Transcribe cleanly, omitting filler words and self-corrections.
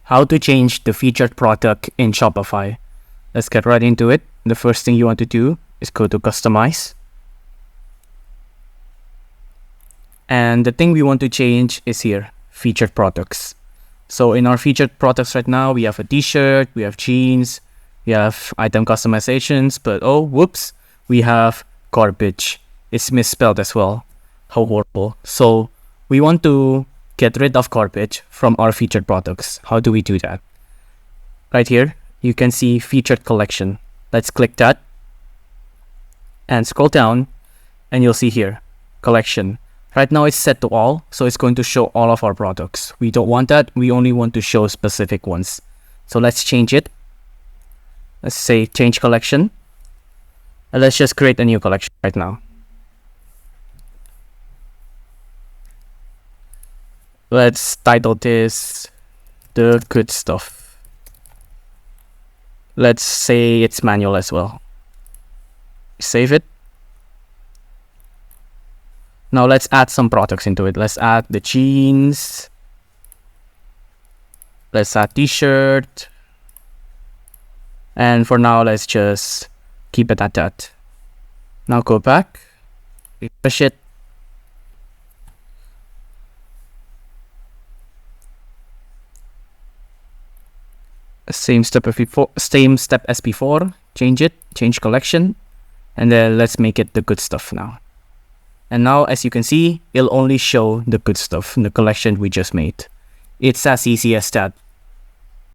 how to change the featured product in Shopify. Let's get right into it. The first thing you want to do is go to customize. And the thing we want to change is here, featured products. So in our featured products right now, we have a t-shirt, we have jeans, we have item customizations, but oh, whoops, we have garbage. It's misspelled as well. How horrible. So we want to get rid of garbage from our featured products. How do we do that? Right here, you can see featured collection. Let's click that and scroll down and you'll see here, collection. Right now it's set to all, so it's going to show all of our products. We don't want that. We only want to show specific ones. So let's change it. Let's say change collection. And let's just create a new collection right now. Let's title this The Good Stuff. Let's say it's manual as well. Save it. Now let's add some products into it. Let's add the jeans. Let's add t-shirt. And for now, let's just keep it at that. Now go back, refresh it. Same step as before. Change it, change collection, and then let's make it the good stuff now. And now, as you can see, it'll only show the good stuff in the collection we just made. It's as easy as that.